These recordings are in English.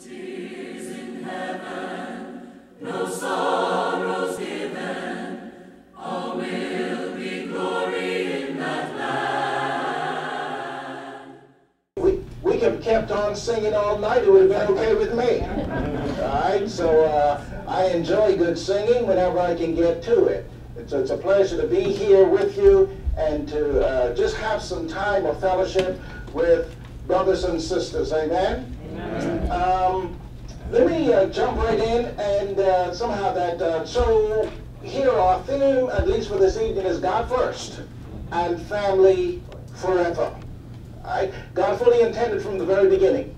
tears in heaven, no sorrows given, all will be glory in that land. We could have kept on singing all night, it would have been okay with me. All right, so I enjoy good singing whenever I can get to it. It's a pleasure to be here with you and to just have some time of fellowship with brothers and sisters. Amen? Amen. Let me jump right in and somehow that, so here our theme, at least for this evening, is God first and family forever. All right? God fully intended from the very beginning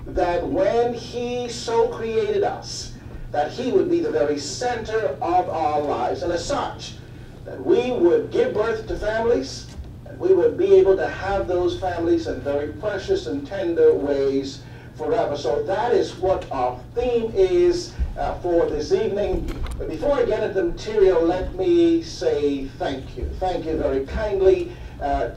that when He so created us, that He would be the very center of our lives, and as such, that we would give birth to families, and we would be able to have those families in very precious and tender ways forever. So that is what our theme is for this evening. But before I get into the material, let me say thank you. Thank you very kindly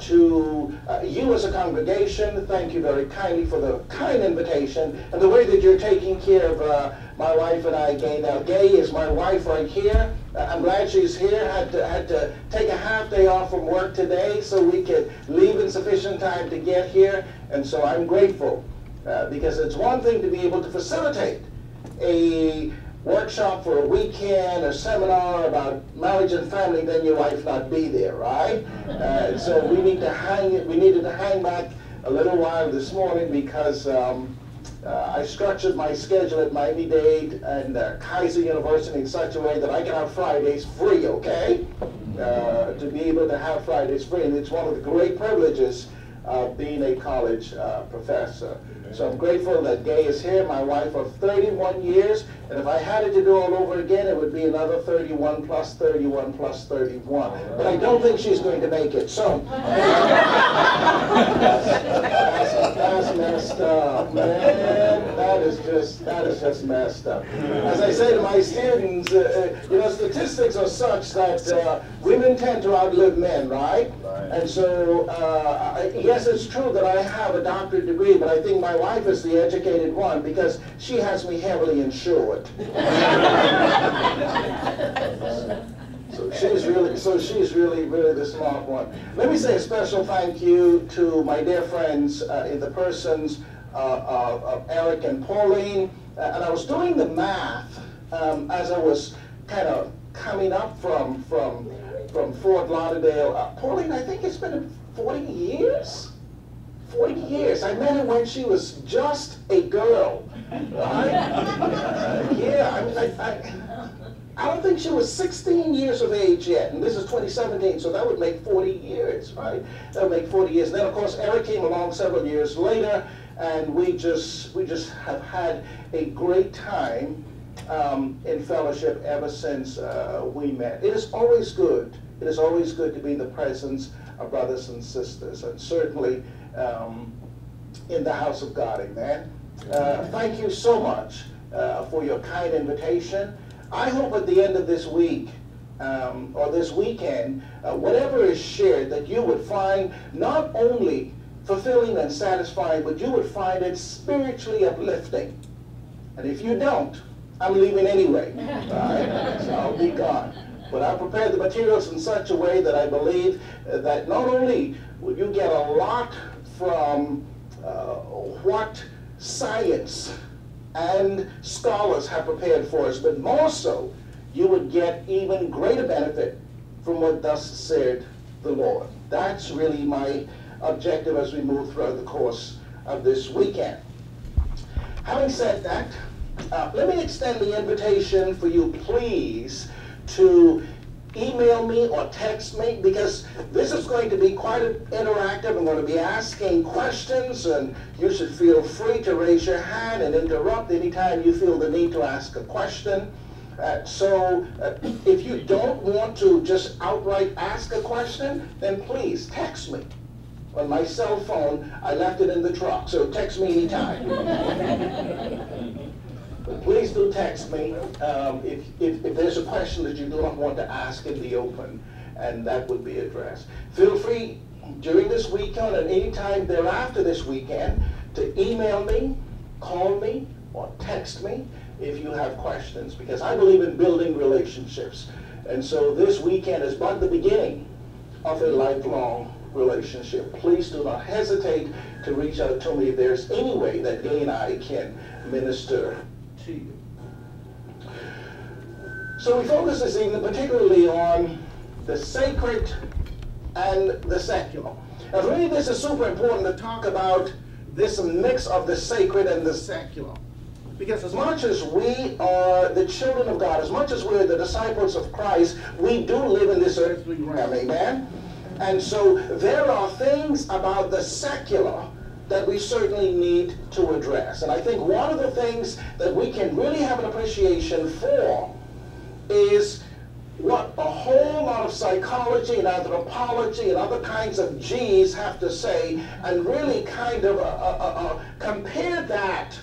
to you as a congregation. Thank you very kindly for the kind invitation and the way that you're taking care of my wife and I, Gay. Now, Gay is my wife right here. I'm glad she's here. Had to take a half day off from work today so we could leave in sufficient time to get here. And so I'm grateful because it's one thing to be able to facilitate a workshop for a weekend, a seminar about marriage and family, then your wife not be there, right? So we needed to hang back a little while this morning because I structured my schedule at Miami-Dade and Kaiser University in such a way that I can have Fridays free, okay? To be able to have Fridays free, and it's one of the great privileges of being a college professor. So I'm grateful that Gay is here, my wife of 31 years, and if I had it to do all over again, it would be another 31 plus 31 plus 31. But I don't think she's going to make it, so. That's messed up, man. That is just messed up. As I say to my students, you know, statistics are such that women tend to outlive men, right? And so, yes, it's true that I have a doctorate degree, but I think my wife is the educated one because she has me heavily insured. So she's really the smart one. Let me say a special thank you to my dear friends in the persons of Eric and Pauline. And I was doing the math as I was kind of coming up from Fort Lauderdale. Pauline, I think it's been 40 years? 40 years. I met her when she was just a girl, right? Yeah, I mean, I don't think she was 16 years of age yet, and this is 2017, so that would make 40 years, right? That would make 40 years. And then, of course, Eric came along several years later, and we just have had a great time in fellowship ever since we met. It is always good. It is always good to be in the presence of brothers and sisters, and certainly in the house of God, amen. Thank you so much for your kind invitation. I hope at the end of this week or this weekend, whatever is shared, that you would find not only fulfilling and satisfying, but you would find it spiritually uplifting. And if you don't, I'm leaving anyway, right? So I'll be gone. But I prepared the materials in such a way that I believe that not only will you get a lot from what science and scholars have prepared for us, but more so, you would get even greater benefit from what thus said the Lord. That's really my objective as we move throughout the course of this weekend. Having said that, let me extend the invitation for you, please, to email me or text me, because this is going to be quite interactive. I'm going to be asking questions, and you should feel free to raise your hand and interrupt anytime you feel the need to ask a question. So if you don't want to just outright ask a question, then please text me. On my cell phone, I left it in the truck, so text me anytime. But please do text me if there's a question that you do not want to ask in the open, and that would be addressed. Feel free during this weekend and any time thereafter this weekend to email me, call me, text me if you have questions, because I believe in building relationships. And so this weekend is but the beginning of a lifelong relationship. Please do not hesitate to reach out to me if there's any way that Gay and I can minister to you. So we focus this evening particularly on the sacred and the secular. Now for me this is super important to talk about this mix of the sacred and the secular. Because as much as we are the children of God, as much as we're the disciples of Christ, we do live in this earthly realm, amen? And so there are things about the secular that we certainly need to address. And I think one of the things that we can really have an appreciation for is what a whole lot of psychology and anthropology and other kinds of G's have to say, and really kind of compare that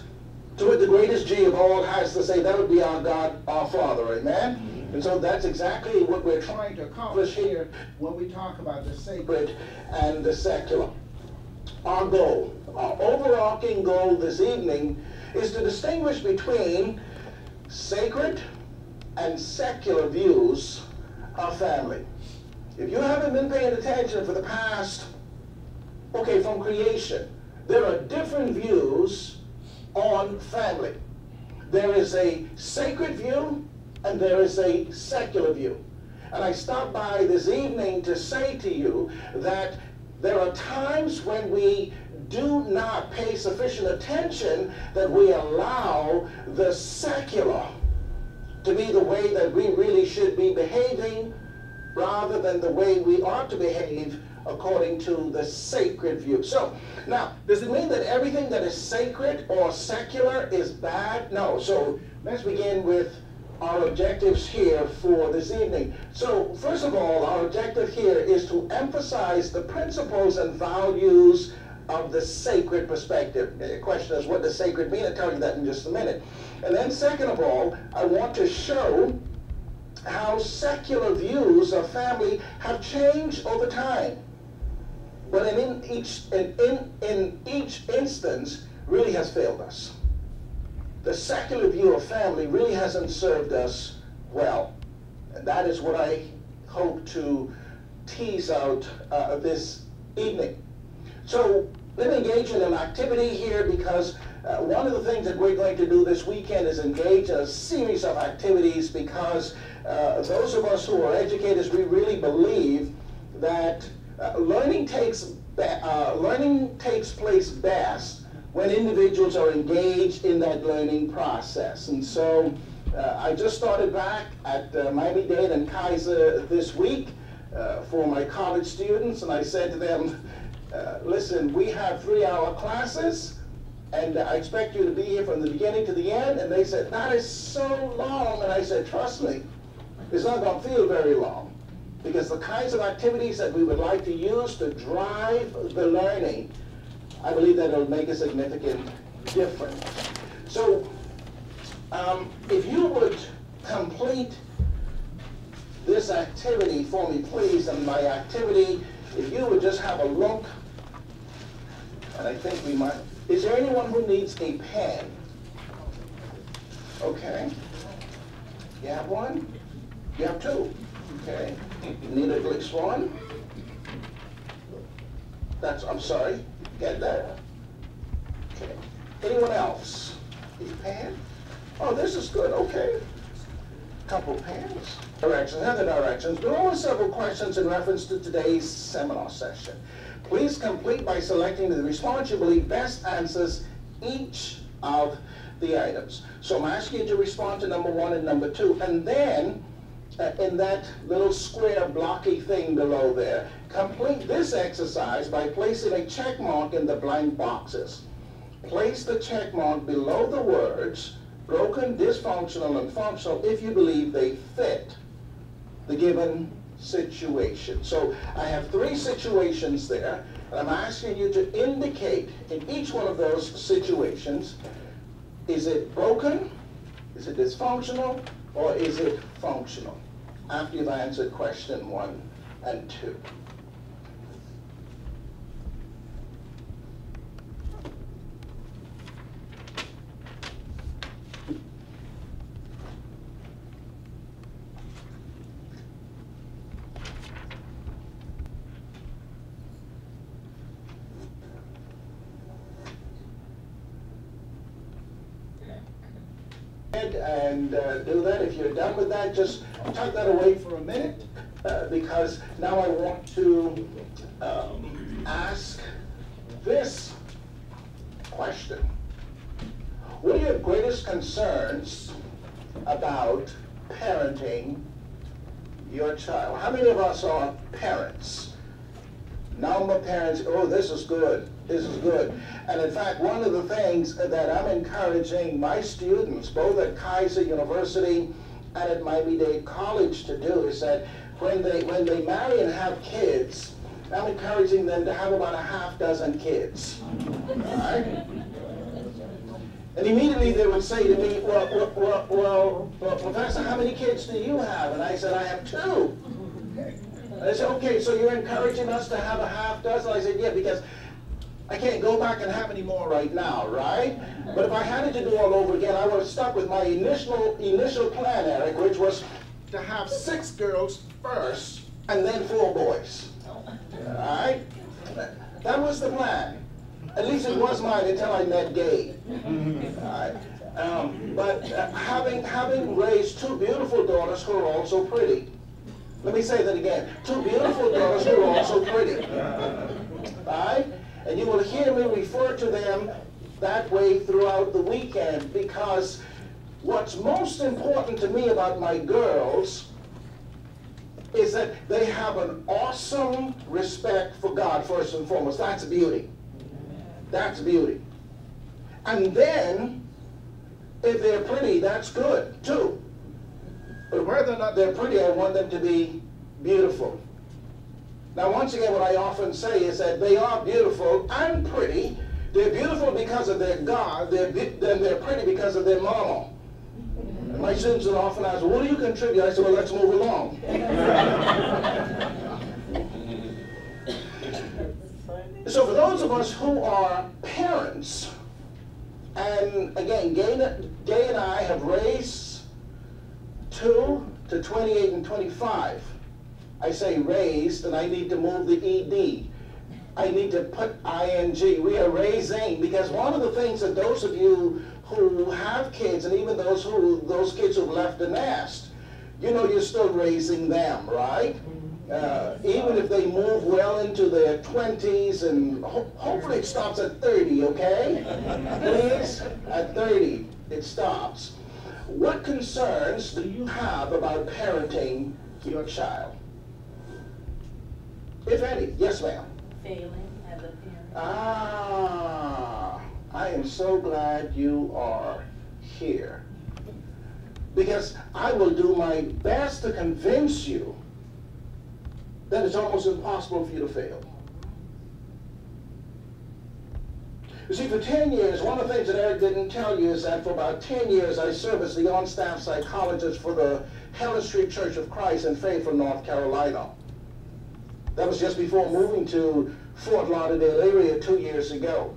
to what the greatest G of all has to say. That would be our God, our Father, amen? And so that's exactly what we're trying to accomplish here when we talk about the sacred and the secular. Our goal, our overarching goal this evening is to distinguish between sacred and secular views of family. If you haven't been paying attention for the past, from creation, there are different views on family. There is a sacred view and there is a secular view. And I stopped by this evening to say to you that there are times when we do not pay sufficient attention, that we allow the secular to be the way that we really should be behaving rather than the way we ought to behave according to the sacred view. So, now, does it mean that everything that is sacred or secular is bad? No. So, let's begin with our objectives here for this evening. So, first of all, our objective here is to emphasize the principles and values of the sacred perspective. The question is, what does sacred mean? I'll tell you that in just a minute. And then, second of all, I want to show how secular views of family have changed over time. But in each instance, really has failed us. The secular view of family really hasn't served us well. And that is what I hope to tease out this evening. So let me engage in an activity here, because one of the things that we're going to do this weekend is engage in a series of activities, because those of us who are educators, we really believe that learning takes place best when individuals are engaged in that learning process. And so I just started back at Miami-Dade and Kaiser this week for my college students, and I said to them, listen, we have 3-hour classes, and I expect you to be here from the beginning to the end. And they said, that is so long. And I said, trust me, it's not going to feel very long, because the kinds of activities that we would like to use to drive the learning, I believe that it'll make a significant difference. So if you would complete this activity for me, please, and my activity, if you would just have a look, and I think we might, is there anyone who needs a pen? Okay. You have one? You have two? Okay. You need at least one? I'm sorry. Get that? Okay. Anyone else? A pen? Oh, this is good. Okay. Couple pens. Directions, other directions. Below are several questions in reference to today's seminar session. Please complete by selecting the response you believe best answers each of the items. So I'm asking you to respond to number 1 and number 2, and then in that little square blocky thing below there, complete this exercise by placing a check mark in the blank boxes. Place the check mark below the words broken, dysfunctional, and functional if you believe they fit the given situation. So I have 3 situations there, and I'm asking you to indicate in each one of those situations, is it broken, is it dysfunctional, or is it functional? After you've answered question 1 and 2. and do that. If you're done with that, just tuck that away for a minute, because now I want to ask this question. What are your greatest concerns about parenting your child? How many of us are parents? Now my parents, oh, this is good, this is good. And in fact, one of the things that I'm encouraging my students, both at Kaiser University and at Miami-Dade College to do, is that when they marry and have kids, I'm encouraging them to have about a half dozen kids. All right? And immediately they would say to me, well, Professor, how many kids do you have? And I said, I have 2. And they said, okay, so you're encouraging us to have a half dozen? I said, yeah, because I can't go back and have any more right now, right? But if I had it to do all over again, I would have stuck with my initial plan, Eric, which was to have 6 girls first and then 4 boys. All right? That was the plan. At least it was mine until I met Gabe. But having raised 2 beautiful daughters who are also pretty. Let me say that again. 2 beautiful daughters who are also pretty. Right? And you will hear me refer to them that way throughout the weekend, because what's most important to me about my girls is that they have an awesome respect for God, first and foremost. That's beauty. That's beauty. And then, if they're pretty, that's good, too. But whether or not they're pretty, I want them to be beautiful. Now, once again, what I often say is that they are beautiful and pretty. They're beautiful because of their God, then they're pretty because of their mama. And my students will often ask, well, what do you contribute? I say, well, let's move along. So for those of us who are parents, and again, Gay and I have raised 2 to 28 and 25. I say raised, and I need to move the ED. I need to put ING. We are raising, because one of the things that those of you who have kids, and even those kids who've left the nest, you know you're still raising them, right? Even if they move well into their 20s, and hopefully it stops at 30, okay? Please, at 30 it stops. What concerns do you have about parenting your child? If any. Yes, ma'am. Failing as a parent. Ah, I am so glad you are here, because I will do my best to convince you that it's almost impossible for you to fail. You see, for 10 years, one of the things that Eric didn't tell you is that for about 10 years I served as the on-staff psychologist for the Helen Street Church of Christ in Fayetteville, North Carolina. That was just before moving to Fort Lauderdale area 2 years ago.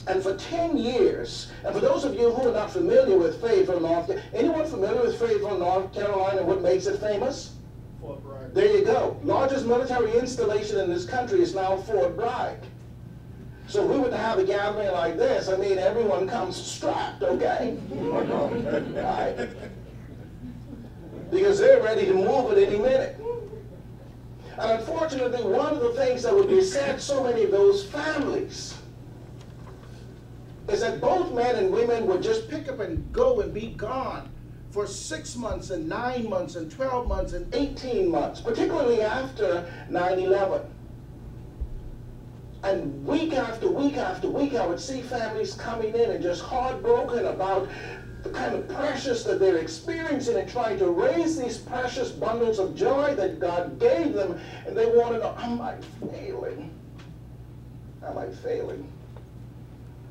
And for 10 years, and for those of you who are not familiar with Fayetteville, North Carolina, anyone familiar with Fayetteville, North Carolina, what makes it famous? Fort Bragg. There you go. Largest military installation in this country is now Fort Bragg. So if we were to have a gathering like this, I mean, everyone comes strapped, okay? Right? Because they're ready to move at any minute. And unfortunately, one of the things that would beset so many of those families is that both men and women would just pick up and go and be gone for 6 months and 9 months and 12 months and 18 months, particularly after 9/11. And week after week after week, I would see families coming in and just heartbroken about the kind of precious that they're experiencing and trying to raise these precious bundles of joy that God gave them. And they want to know, am I failing? Am I failing?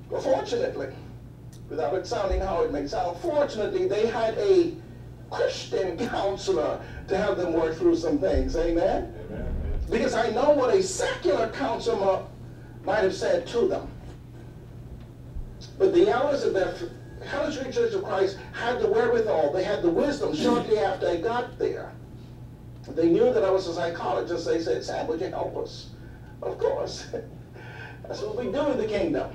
Well, fortunately, without it sounding how it may sound, fortunately, they had a Christian counselor to help them work through some things. Amen? Amen. Because I know what a secular counselor might have said to them. But the elders of the Helen Street Church of Christ had the wherewithal, they had the wisdom shortly after I got there. They knew that I was a psychologist. They said, Sam, would you help us? Of course. That's what we do in the kingdom.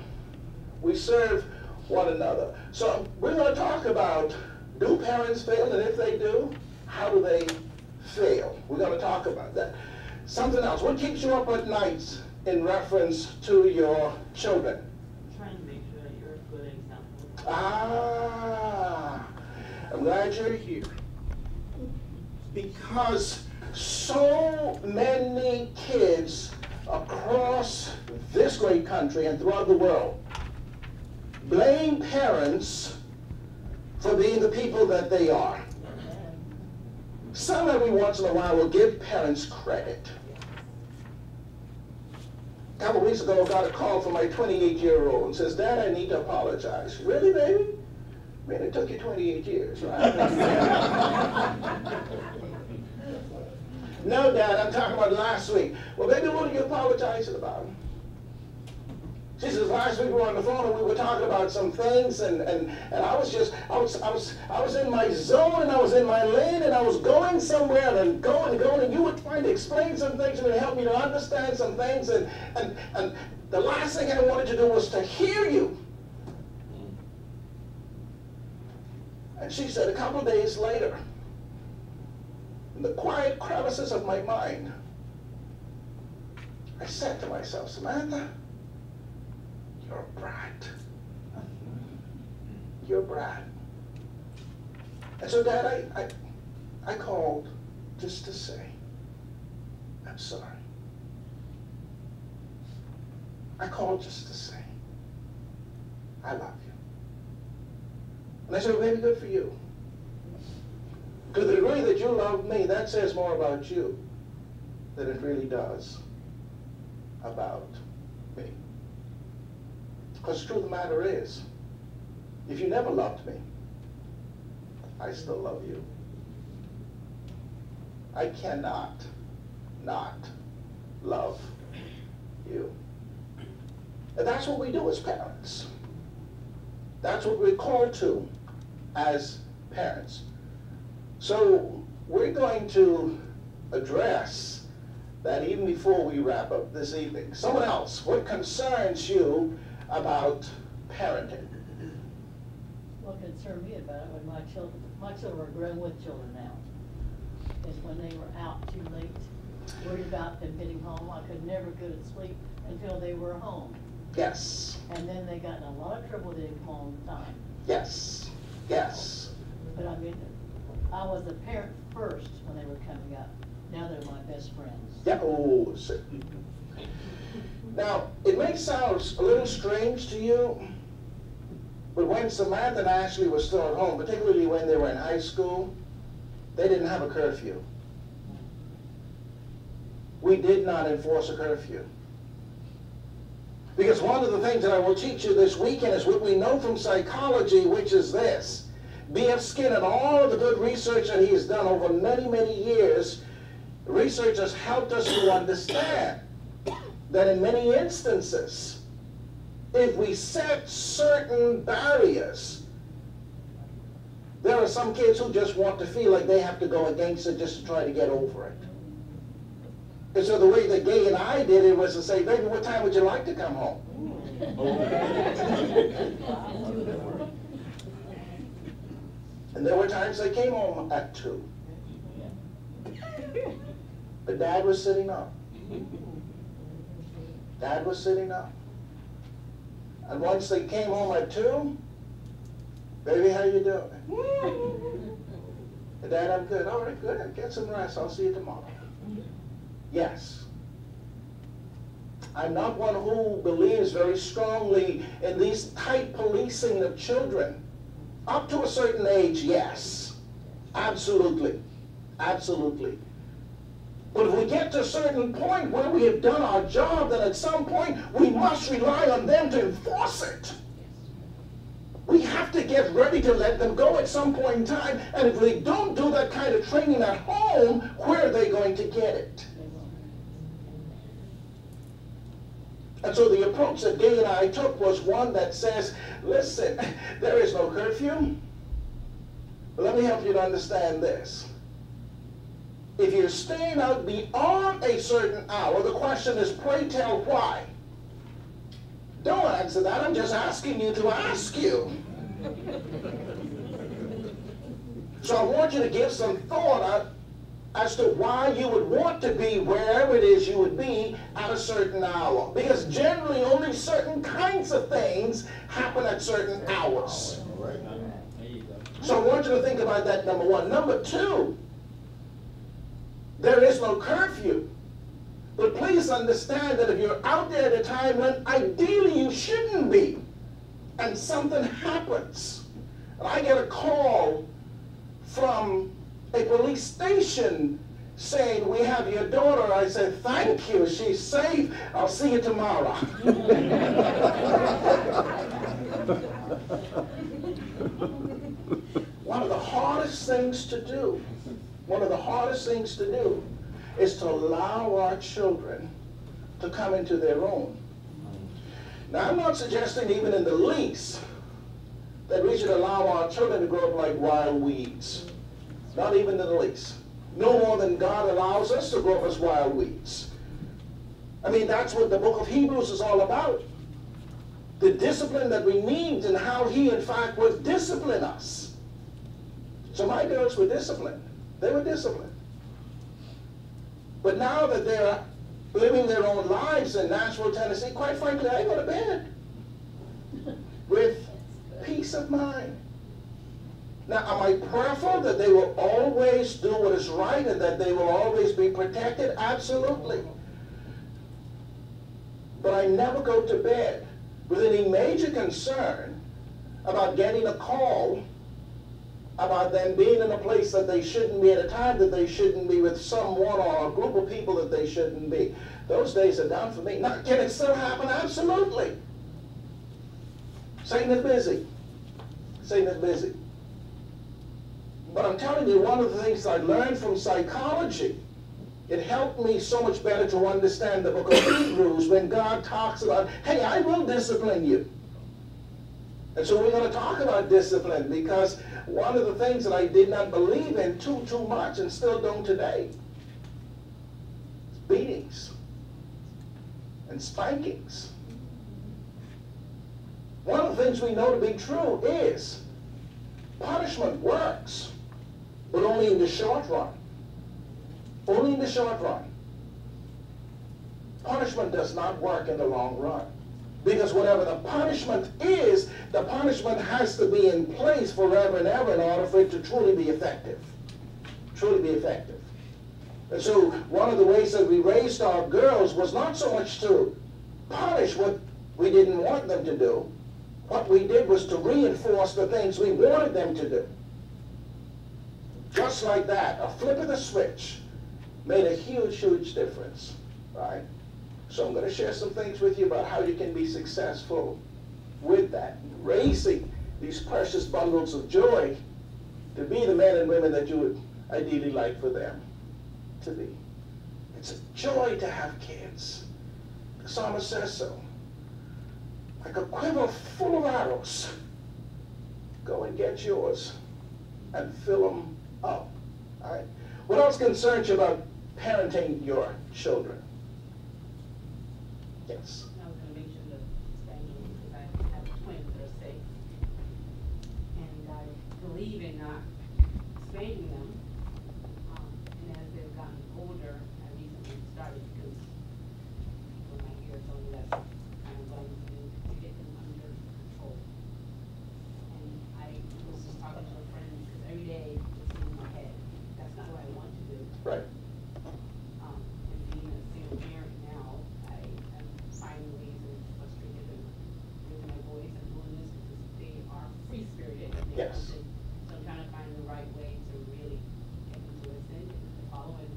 We serve one another. So we're going to talk about, do parents fail, and if they do, how do they fail? We're going to talk about that. Something else, what keeps you up at night in reference to your children? Trying to make sure that you're a good example. Ah, I'm glad you're here. Because so many kids across this great country and throughout the world blame parents for being the people that they are. Some every once in a while will give parents credit. A couple of weeks ago I got a call from my 28-year-old and says, Dad, I need to apologize. Really, baby? I mean, it took you 28 years, right? No, Dad, I'm talking about last week. Well, baby, what are you apologizing about? She says, last week we were on the phone and we were talking about some things, and I was in my zone and I was in my lane and I was going somewhere and going, and you were trying to explain some things and help me to understand some things, and the last thing I wanted to do was to hear you. And she said, a couple of days later, in the quiet crevices of my mind, I said to myself, Samantha, you're a brat. You're a brat. And so, Dad, I called just to say, I'm sorry. I called just to say, I love you. And I said, well, baby, good for you. To the degree that you love me, that says more about you than it really does about me. Because the truth of the matter is, if you never loved me, I still love you. I cannot not love you. And that's what we do as parents. That's what we're called to as parents. So we're going to address that even before we wrap up this evening. Someone else, what concerns you about parenting? What concerned me about it when my children are grown with children now, is when they were out too late, worried about them getting home. I could never go to sleep until they were home. Yes. And then they got in a lot of trouble, they didn't come home on time. Yes. Yes. But I mean, I was a parent first when they were coming up. Now they're my best friends. Yeah. Oh, see. Now, it may sound a little strange to you, but when Samantha and Ashley were still at home, particularly when they were in high school, they didn't have a curfew. We did not enforce a curfew. Because one of the things that I will teach you this weekend is what we know from psychology, which is this. B.F. Skinner and all of the good research that he has done over many, many years, research has helped us to understand that in many instances, if we set certain barriers, there are some kids who just want to feel like they have to go against it just to try to get over it. And so the way that Gay and I did it was to say, baby, what time would you like to come home? And there were times they came home at 2. But Dad was sitting up. Dad was sitting up. And once they came home at 2, baby, how you doing? Dad, I'm good. All right, good. Get some rest. I'll see you tomorrow. Yes. I'm not one who believes very strongly in these tight policing of children. Up to a certain age, yes. Absolutely. Absolutely. But if we get to a certain point where we have done our job, then at some point we must rely on them to enforce it. We have to get ready to let them go at some point in time, and if they don't do that kind of training at home, where are they going to get it? And so the approach that Gay and I took was one that says, listen, there is no curfew. But let me help you to understand this. If you're staying out beyond a certain hour, the question is, pray tell why. Don't answer that. I'm just asking you to ask you. So I want you to give some thought as to why you would want to be wherever it is you would be at a certain hour. Because generally only certain kinds of things happen at certain hours. So I want you to think about that, number one. Number two, there is no curfew. But please understand that if you're out there at a time when ideally you shouldn't be, and something happens, and I get a call from a police station saying, we have your daughter, I said, thank you, she's safe, I'll see you tomorrow. One of the hardest things to do, is to allow our children to come into their own. Now, I'm not suggesting even in the least that we should allow our children to grow up like wild weeds. Not even in the least. No more than God allows us to grow up as wild weeds. I mean, that's what the book of Hebrews is all about. The discipline that we need and how He, in fact, would discipline us. So my girls were disciplined. They were disciplined. But now that they're living their own lives in Nashville, Tennessee, quite frankly, I go to bed with peace of mind. Now, am I prayerful that they will always do what is right and that they will always be protected? Absolutely. But I never go to bed with any major concern about getting a call about them being in a place that they shouldn't be at a time that they shouldn't be with someone or a group of people that they shouldn't be. Those days are done for me. Now, can it still happen? Absolutely. Satan is busy. Satan is busy. But I'm telling you, one of the things I learned from psychology, it helped me so much better to understand the book of Hebrews when God talks about, hey, I will discipline you. And so we're going to talk about discipline because one of the things that I did not believe in too much and still don't today is beatings and spankings. One of the things we know to be true is punishment works, but only in the short run. Only in the short run. Punishment does not work in the long run. Because whatever the punishment is, the punishment has to be in place forever and ever in order for it to truly be effective. Truly be effective. And so one of the ways that we raised our girls was not so much to punish what we didn't want them to do. What we did was to reinforce the things we wanted them to do. Just like that, a flip of the switch made a huge, huge difference, right? So I'm going to share some things with you about how you can be successful with that, raising these precious bundles of joy to be the men and women that you would ideally like for them to be. It's a joy to have kids. The psalmist says so. Like a quiver full of arrows. Go and get yours and fill them up. All right? What else concerns you about parenting your children? Yes. I was going to mention the spanking because I have twins that are 6. And I believe in not spanking them. And as they've gotten older, I recently started because when my ear told me that's kind of what I need to do to get them under control. And I was just talking to a friend because every day it's in my head. That's not what I want to do. Right. And being a single parent now, I am finding ways and frustrated and raising my voice and doing this because they are free-spirited. Yes. So I'm trying to find the right way to really get them to listen and following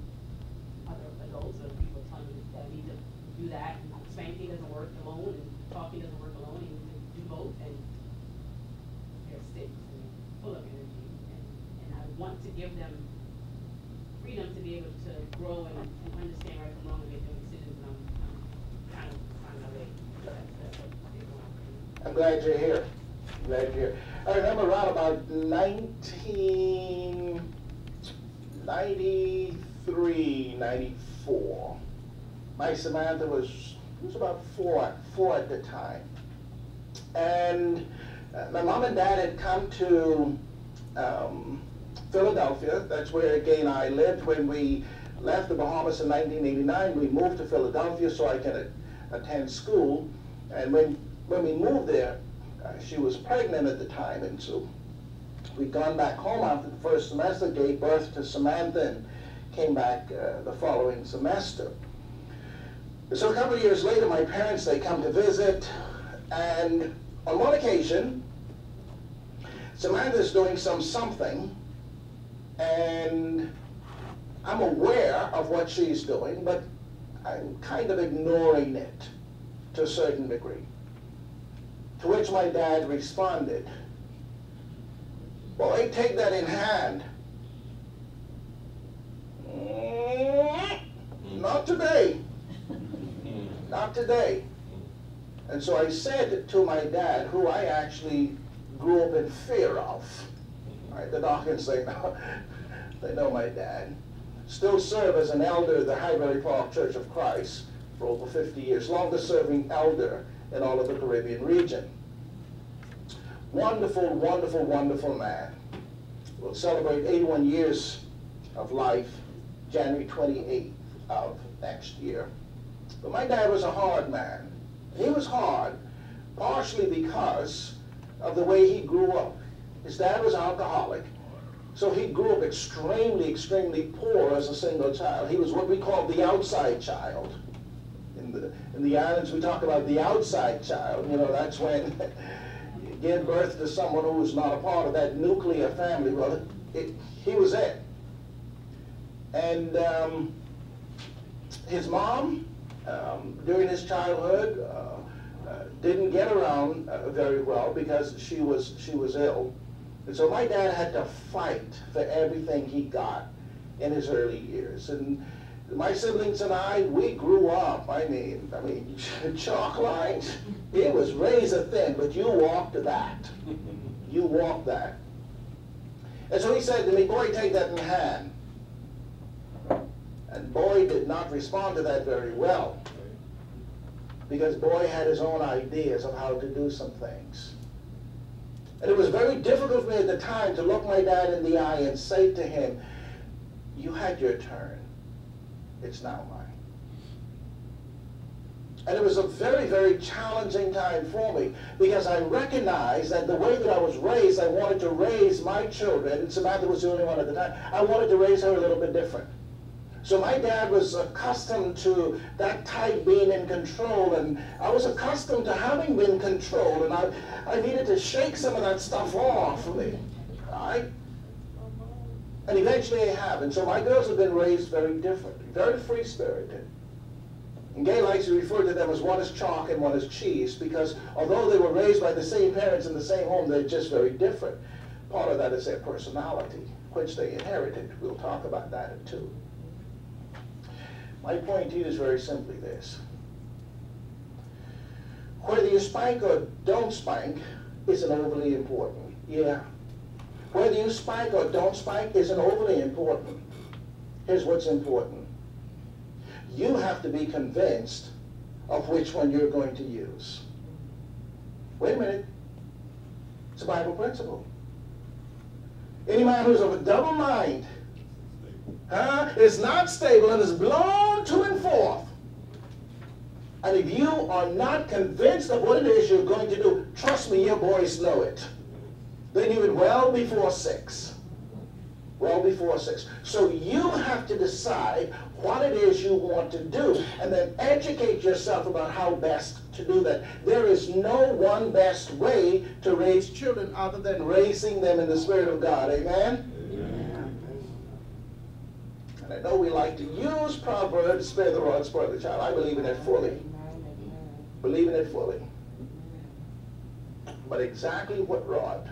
other adults or people telling me that I need to do that. And spanking doesn't work alone and talking doesn't work alone. You need to do both. And they're 6 and full of energy. And I want to give them freedom to be able to grow and understand right from wrong and make their decisions. And I'm trying to find my way. That's what they want. I'm glad you're here. I'm glad you're here. I remember around about 1993, 94. My Samantha was about four at the time. And my mom and dad had come to Philadelphia. That's where Gay and I lived. When we left the Bahamas in 1989, we moved to Philadelphia so I could attend school. And when we moved there, she was pregnant at the time, and so we'd gone back home after the first semester, gave birth to Samantha, and came back the following semester. So a couple of years later, my parents, they come to visit, and on one occasion, Samantha's doing something, and I'm aware of what she's doing, but I'm kind of ignoring it to a certain degree. To which my dad responded, "Boy, take that in hand." Not today. Not today. And so I said to my dad, who I actually grew up in fear of. Right? The Dawkins, they know my dad. Still serve as an elder at the Highbury Park Church of Christ for over 50 years. Longest serving elder in all of the Caribbean region. Wonderful, wonderful, wonderful man. We'll celebrate 81 years of life January 28th of next year. But my dad was a hard man. He was hard partially because of the way he grew up. His dad was alcoholic, so he grew up extremely, extremely poor as a single child. He was what we call the outside child. In the islands, we talk about the outside child. You know, that's when you give birth to someone who was not a part of that nuclear family. Well, he was it. And his mom, during his childhood, didn't get around very well because she was ill. And so my dad had to fight for everything he got in his early years. And my siblings and I, we grew up, I mean, chalk lines. It was razor thin, but you walked that. You walked that. And so he said to me, "Boy, take that in hand." And Boy did not respond to that very well, because Boy had his own ideas of how to do some things. And it was very difficult for me at the time to look my dad in the eye and say to him, "You had your turn. It's now mine." And it was a very, very challenging time for me, because I recognized that the way that I was raised, I wanted to raise my children, and Samantha was the only one at the time, I wanted to raise her a little bit different. So my dad was accustomed to that type being in control, and I was accustomed to having been controlled, and I needed to shake some of that stuff off of me, all right? And eventually I have, and so my girls have been raised very differently, very free-spirited. And Gay likes to refer to them as one is chalk and one is cheese, because although they were raised by the same parents in the same home, they're just very different. Part of that is their personality, which they inherited. We'll talk about that too. My point to you is very simply this. Whether you spank or don't spank isn't overly important. Yeah. Whether you spank or don't spank isn't overly important. Here's what's important. You have to be convinced of which one you're going to use. Wait a minute. It's a Bible principle. Any man who's of a double mind is not stable and is blown to and forth. And if you are not convinced of what it is you're going to do, trust me, your boys know it. They knew it well before 6. Well before 6. So you have to decide what it is you want to do, and then educate yourself about how best to do that. There is no one best way to raise children other than raising them in the Spirit of God. Amen? And I know we like to use Proverbs, spare the rod, spoil the child. I believe in it fully. Believe in it fully. But exactly what rod,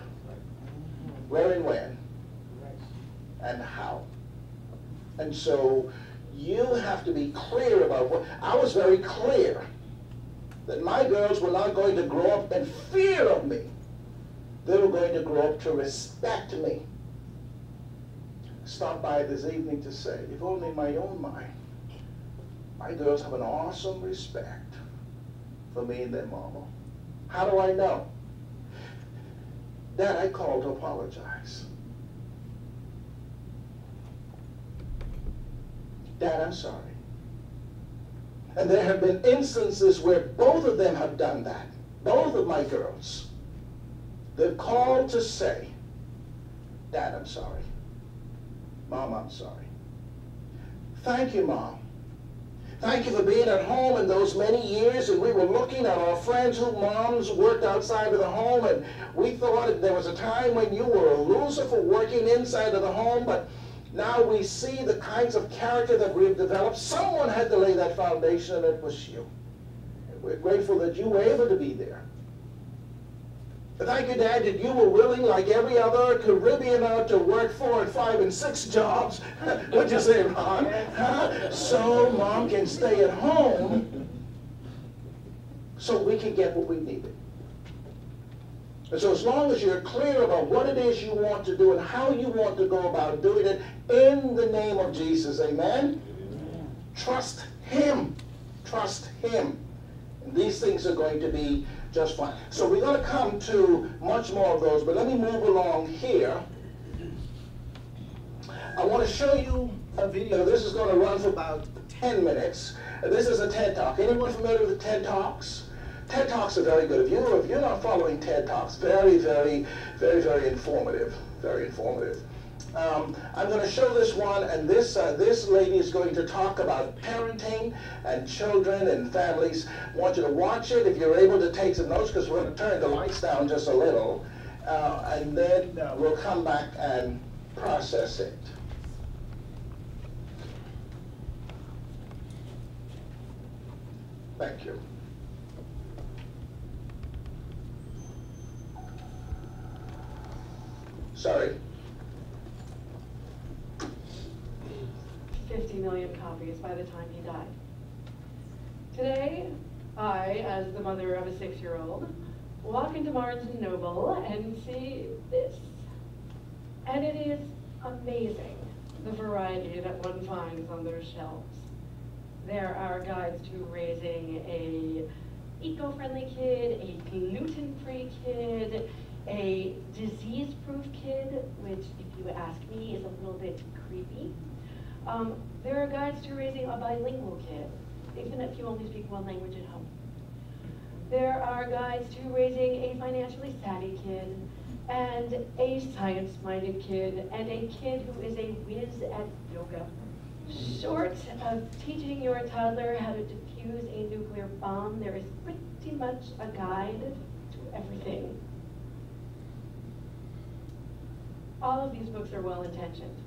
where and when, and how. And so you have to be clear about what. I was very clear that my girls were not going to grow up in fear of me. They were going to grow up to respect me. Stop by this evening to say, if only in my own mind, my girls have an awesome respect for me and their mama. How do I know? Dad, I called to apologize. Dad, I'm sorry. And there have been instances where both of them have done that. Both of my girls. They've called to say, Dad, I'm sorry. Mom, I'm sorry. Thank you, Mom. Thank you for being at home in those many years, and we were looking at our friends whose moms worked outside of the home, and we thought there was a time when you were a loser for working inside of the home, but now we see the kinds of character that we've developed. Someone had to lay that foundation, and it was you. We're grateful that you were able to be there. But thank you, Dad, that you were willing, like every other Caribbeaner, to work 4 and 5 and 6 jobs. What'd you say, Ron? Huh? So Mom can stay at home so we can get what we needed. And so as long as you're clear about what it is you want to do and how you want to go about doing it, in the name of Jesus, amen? Trust Him. Trust Him. And these things are going to be just fine. So we're going to come to much more of those, but let me move along here. I want to show you a video. This is going to run for about 10 minutes. This is a TED Talk. Anyone familiar with the TED Talks? TED Talks are very good. If you're not following TED Talks, very, very, very, very informative. Very informative. I'm going to show this one, and this lady is going to talk about parenting and children and families. I want you to watch it if you're able to take some notes, because we're going to turn the lights down just a little, and then we'll come back and process it. Thank you. Sorry. 50 million copies by the time he died. Today, I, as the mother of a 6-year-old, walk into Barnes & Noble and see this. And it is amazing, the variety that one finds on those shelves. There are guides to raising a eco-friendly kid, a gluten-free kid, a disease-proof kid, which, if you ask me, is a little bit creepy. There are guides to raising a bilingual kid, even if you only speak one language at home. There are guides to raising a financially savvy kid, and a science-minded kid, and a kid who is a whiz at yoga. Short of teaching your toddler how to defuse a nuclear bomb, there is pretty much a guide to everything. All of these books are well-intentioned.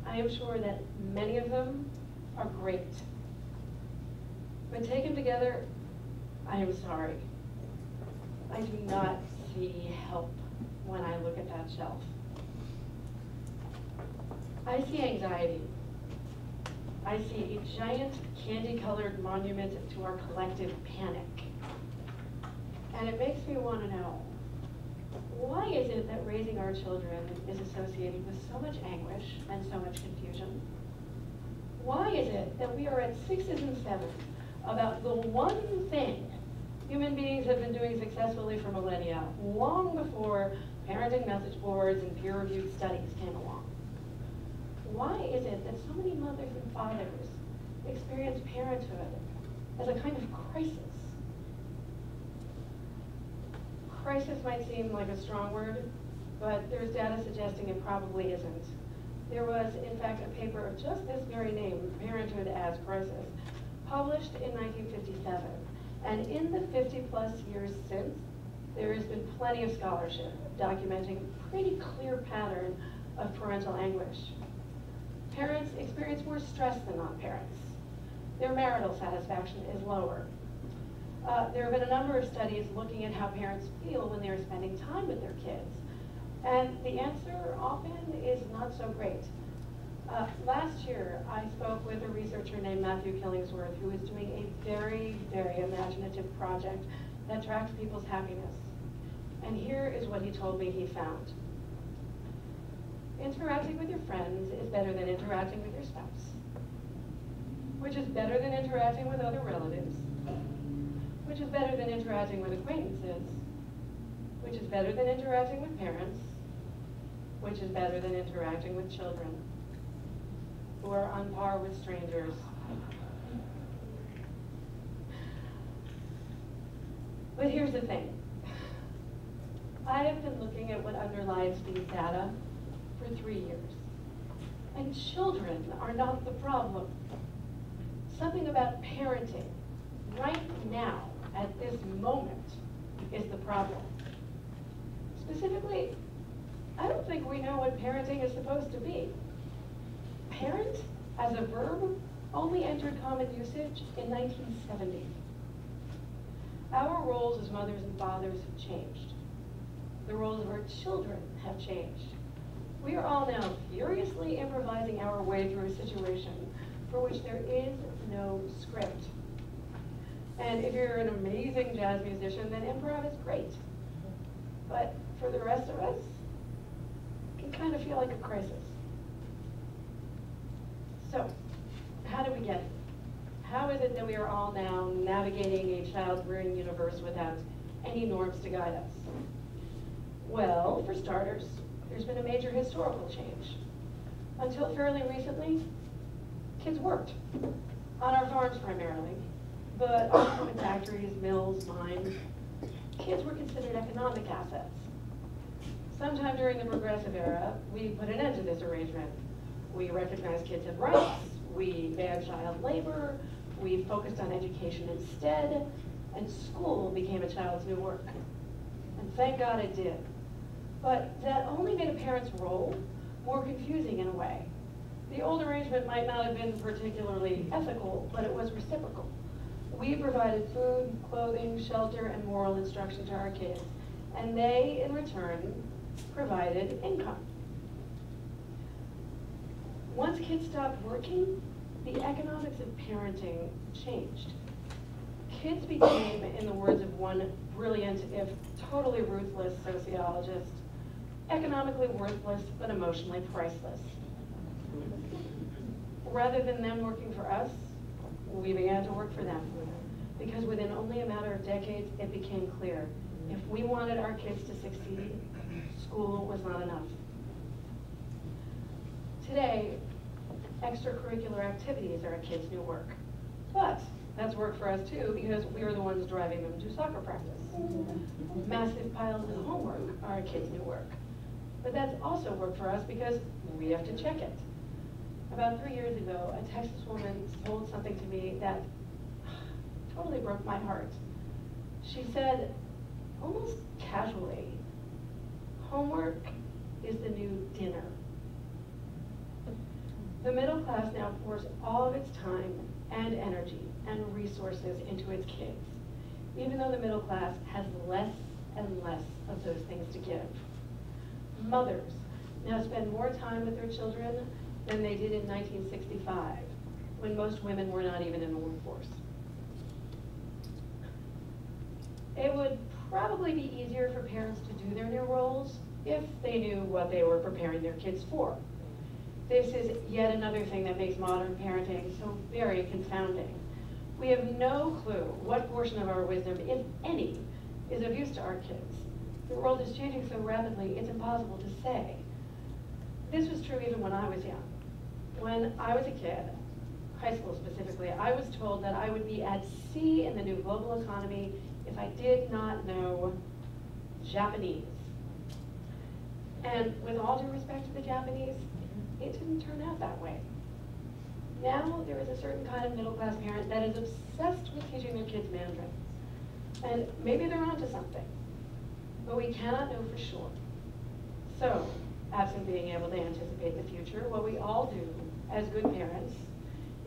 I am sure that many of them are great. But taken together, I am sorry. I do not see help when I look at that shelf. I see anxiety. I see a giant candy-colored monument to our collective panic. And it makes me want to know, why is it that raising our children is associated with so much anguish and so much confusion? Why is it that we are at 6s and 7s about the one thing human beings have been doing successfully for millennia, long before parenting message boards and peer-reviewed studies came along? Why is it that so many mothers and fathers experience parenthood as a kind of crisis? Crisis might seem like a strong word, but there's data suggesting it probably isn't. There was, in fact, a paper of just this very name, Parenthood as Crisis, published in 1957. And in the 50-plus years since, there has been plenty of scholarship documenting a pretty clear pattern of parental anguish. Parents experience more stress than non-parents. Their marital satisfaction is lower. There have been a number of studies looking at how parents feel when they're spending time with their kids. And the answer often is not so great. Last year, I spoke with a researcher named Matthew Killingsworth, who is doing a very, very imaginative project that tracks people's happiness. And here is what he told me he found. Interacting with your friends is better than interacting with your spouse, which is better than interacting with other relatives, which is better than interacting with acquaintances, which is better than interacting with parents, which is better than interacting with children, who are on par with strangers. But here's the thing. I have been looking at what underlies these data for 3 years. And children are not the problem. Something about parenting right now, at this moment, is the problem. Specifically, I don't think we know what parenting is supposed to be. Parent, as a verb, only entered common usage in 1970. Our roles as mothers and fathers have changed. The roles of our children have changed. We are all now furiously improvising our way through a situation for which there is no script. And if you're an amazing jazz musician, then improv is great. But for the rest of us, it can kind of feel like a crisis. So, how do we get it? How is it that we are all now navigating a child-rearing universe without any norms to guide us? Well, for starters, there's been a major historical change. Until fairly recently, kids worked, on our farms primarily, but also in factories, mills, mines. Kids were considered economic assets. Sometime during the Progressive Era, we put an end to this arrangement. We recognized kids had rights, we banned child labor, we focused on education instead, and school became a child's new work. And thank God it did. But that only made a parent's role more confusing in a way. The old arrangement might not have been particularly ethical, but it was reciprocal. We provided food, clothing, shelter, and moral instruction to our kids, and they, in return, provided income. Once kids stopped working, the economics of parenting changed. Kids became, in the words of one brilliant, if totally ruthless sociologist, economically worthless but emotionally priceless. Rather than them working for us, we began to work for them. Because within only a matter of decades, it became clear, if we wanted our kids to succeed, school was not enough. Today, extracurricular activities are a kid's new work. But that's work for us too, because we are the ones driving them to soccer practice. Massive piles of homework are a kid's new work. But that's also work for us because we have to check it. About 3 years ago, a Texas woman told something to me that totally broke my heart. She said, almost casually, homework is the new dinner. The middle class now pours all of its time and energy and resources into its kids, even though the middle class has less and less of those things to give. Mothers now spend more time with their children than they did in 1965, when most women were not even in the workforce. It would probably be easier for parents to do their new roles if they knew what they were preparing their kids for. This is yet another thing that makes modern parenting so very confounding. We have no clue what portion of our wisdom, if any, is of use to our kids. The world is changing so rapidly, it's impossible to say. This was true even when I was young. When I was a kid, high school specifically, I was told that I would be at sea in the new global economy if I did not know Japanese. And with all due respect to the Japanese, it didn't turn out that way. Now there is a certain kind of middle-class parent that is obsessed with teaching their kids Mandarin. And maybe they're onto something, but we cannot know for sure. So, absent being able to anticipate the future, what we all do as good parents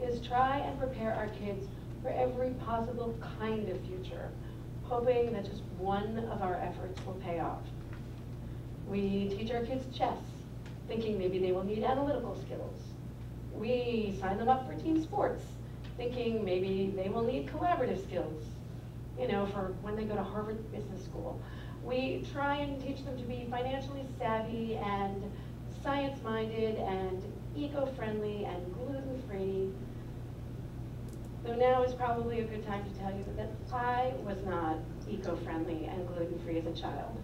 is try and prepare our kids for every possible kind of future, hoping that just one of our efforts will pay off. We teach our kids chess, thinking maybe they will need analytical skills. We sign them up for team sports, thinking maybe they will need collaborative skills, you know, for when they go to Harvard Business School. We try and teach them to be financially savvy and science-minded and eco-friendly and gluten-free. Though now is probably a good time to tell you that I was not eco-friendly and gluten-free as a child.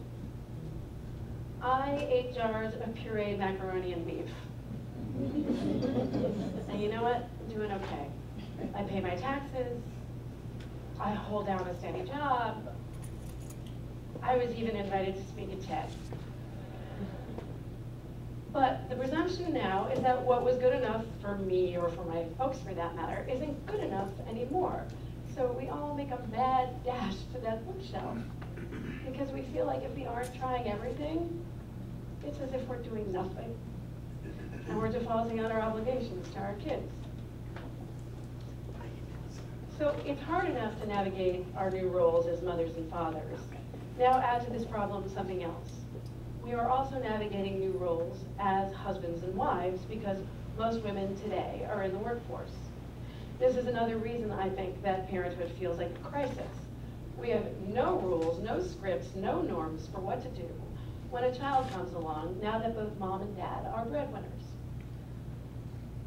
I ate jars of pureed macaroni and beef. And you know what? I'm doing okay. I pay my taxes. I hold down a steady job. I was even invited to speak at TED. But the presumption now is that what was good enough for me, or for my folks for that matter, isn't good enough anymore. So we all make a mad dash to that bookshelf because we feel like if we aren't trying everything, it's as if we're doing nothing and we're defaulting on our obligations to our kids. So it's hard enough to navigate our new roles as mothers and fathers. Now add to this problem something else. We are also navigating new roles as husbands and wives because most women today are in the workforce. This is another reason I think that parenthood feels like a crisis. We have no rules, no scripts, no norms for what to do when a child comes along now that both mom and dad are breadwinners.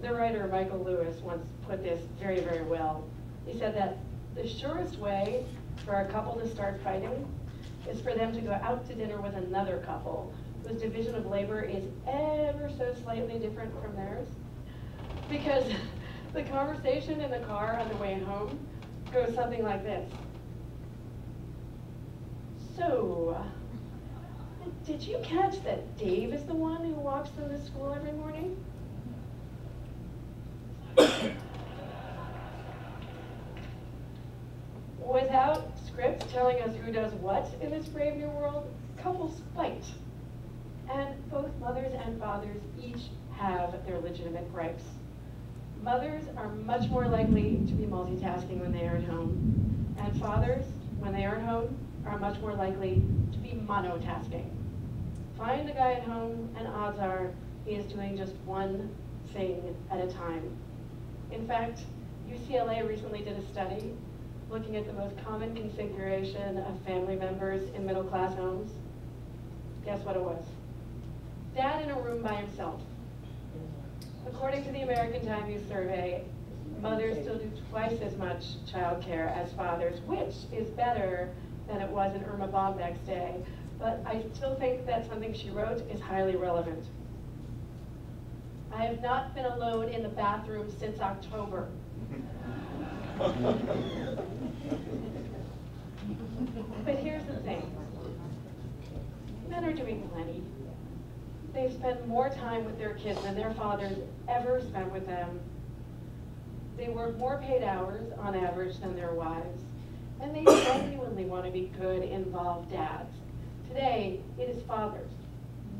The writer Michael Lewis once put this very, very well. He said that the surest way for a couple to start fighting is for them to go out to dinner with another couple whose division of labor is ever so slightly different from theirs. Because the conversation in the car on the way home goes something like this. So, did you catch that Dave is the one who walks them to school every morning? Without script telling us who does what in this brave new world, couples fight. And both mothers and fathers each have their legitimate gripes. Mothers are much more likely to be multitasking when they are at home, and fathers, when they are at home, are much more likely to be monotasking. Find a guy at home, and odds are he is doing just one thing at a time. In fact, UCLA recently did a study looking at the most common configuration of family members in middle-class homes. Guess what it was? Dad in a room by himself. According to the American Time Use Survey, mothers still do twice as much childcare as fathers, which is better than it was in Irma Bombeck's day. But I still think that something she wrote is highly relevant. I have not been alone in the bathroom since October. But here's the thing. Men are doing plenty. They spend more time with their kids than their fathers ever spent with them. They work more paid hours on average than their wives. And they genuinely want to be good, involved dads. Today, it is fathers,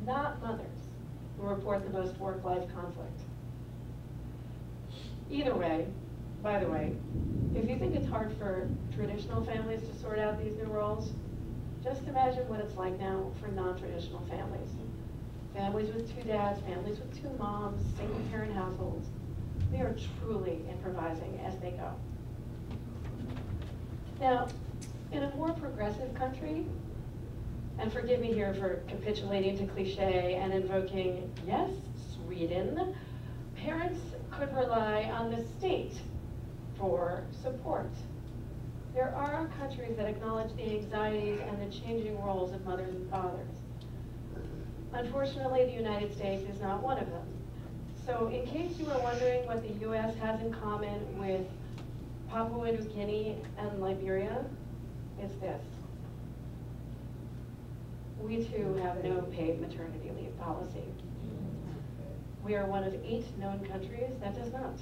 not mothers, who report the most work-life conflict. Either way, by the way, if you think it's hard for traditional families to sort out these new roles, just imagine what it's like now for non-traditional families. Families with two dads, families with two moms, single-parent households. We are truly improvising as they go. Now, in a more progressive country, and forgive me here for capitulating to cliche and invoking, yes, Sweden, parents could rely on the state for support. There are countries that acknowledge the anxieties and the changing roles of mothers and fathers. Unfortunately, the United States is not one of them. So in case you were wondering what the US has in common with Papua New Guinea and Liberia, it's this. We too have no paid maternity leave policy. We are one of 8 known countries that does not.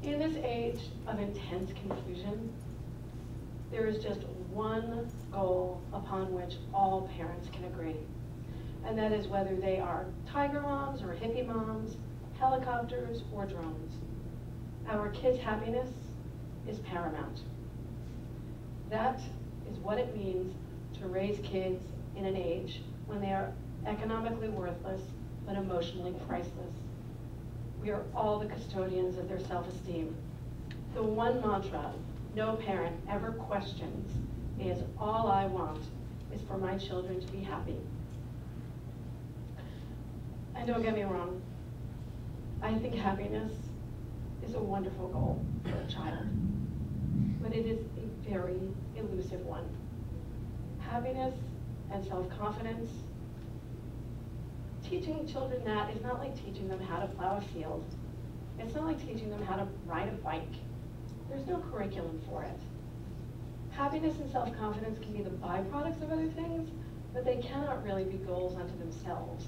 In this age of intense confusion, there is just one goal upon which all parents can agree. And that is whether they are tiger moms or hippie moms, helicopters or drones. Our kids' happiness is paramount. That is what it means to raise kids in an age when they are economically worthless but emotionally priceless. We are all the custodians of their self-esteem. The one mantra no parent ever questions is, all I want is for my children to be happy. And don't get me wrong, I think happiness is a wonderful goal for a child, but it is a very elusive one. happiness and self-confidence. Teaching children that is not like teaching them how to plow a field. It's not like teaching them how to ride a bike. There's no curriculum for it. Happiness and self-confidence can be the byproducts of other things, but they cannot really be goals unto themselves.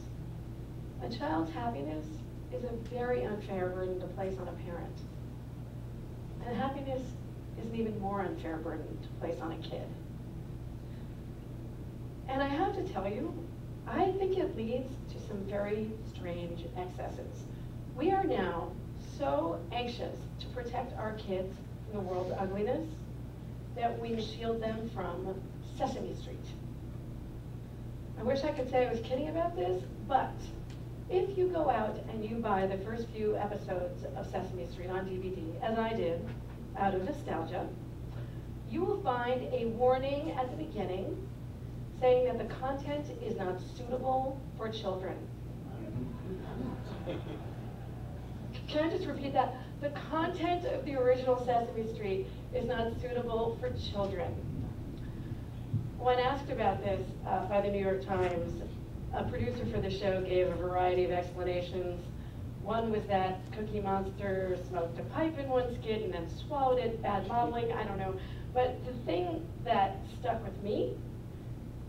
A child's happiness is a very unfair burden to place on a parent. And happiness is an even more unfair burden to place on a kid. And I have to tell you, I think it leads to some very strange excesses. We are now so anxious to protect our kids from the world's ugliness that we shield them from Sesame Street. I wish I could say I was kidding about this, but if you go out and you buy the first few episodes of Sesame Street on DVD, as I did, out of nostalgia, you will find a warning at the beginning saying that the content is not suitable for children. Can I just repeat that? The content of the original Sesame Street is not suitable for children. When asked about this by the New York Times, a producer for the show gave a variety of explanations. One was that Cookie Monster smoked a pipe in one skit and then swallowed it, bad modeling, I don't know. But the thing that stuck with me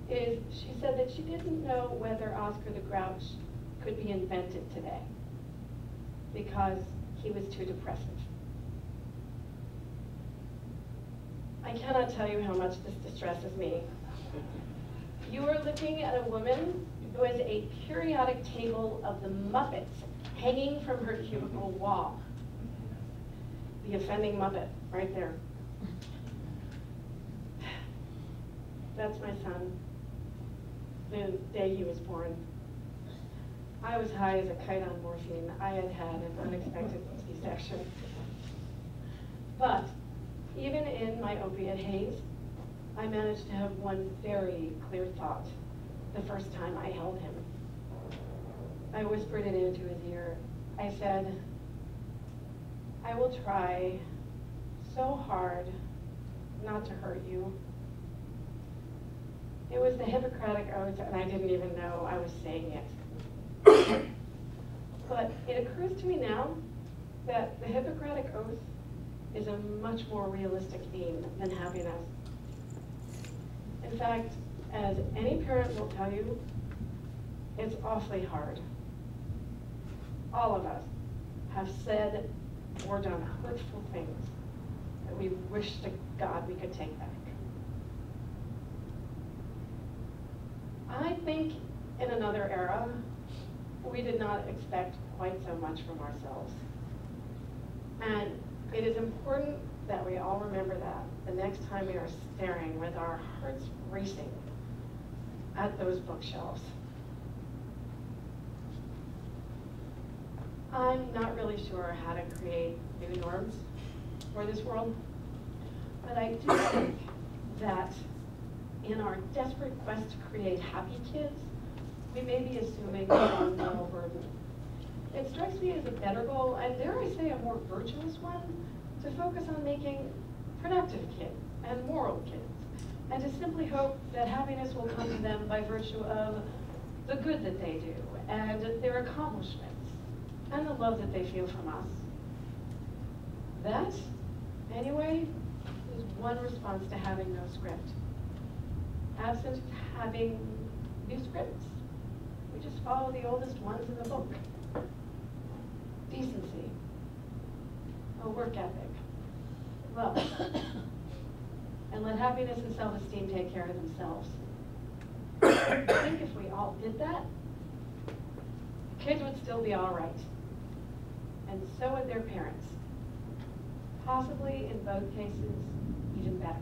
is she said that she didn't know whether Oscar the Grouch could be invented today because he was too depressive. I cannot tell you how much this distresses me. You are looking at a woman who has a periodic table of the Muppets hanging from her cubicle wall. The offending Muppet, right there. That's my son, the day he was born. I was high as a kite on morphine. I had had an unexpected C-section. But even in my opiate haze, I managed to have one very clear thought the first time I held him. I whispered it into his ear. I said, I will try so hard not to hurt you. It was the Hippocratic Oath, and I didn't even know I was saying it. But it occurs to me now that the Hippocratic Oath is a much more realistic theme than happiness. In fact, as any parent will tell you, it's awfully hard. All of us have said or done hurtful things that we wish to God we could take back. I think in another era, we did not expect quite so much from ourselves. And it is important that we all remember that the next time we are staring with our hearts racing at those bookshelves. I'm not really sure how to create new norms for this world, but I do think that in our desperate quest to create happy kids, we may be assuming a moral burden. It strikes me as a better goal, and dare I say a more virtuous one, to focus on making productive kids and moral kids, and to simply hope that happiness will come to them by virtue of the good that they do, and their accomplishments, and the love that they feel from us. That, anyway, is one response to having no script. Absent having new scripts, we just follow the oldest ones in the book. Decency, a work ethic, love, and let happiness and self-esteem take care of themselves. I think if we all did that, kids would still be all right, and so would their parents. Possibly, in both cases, even better.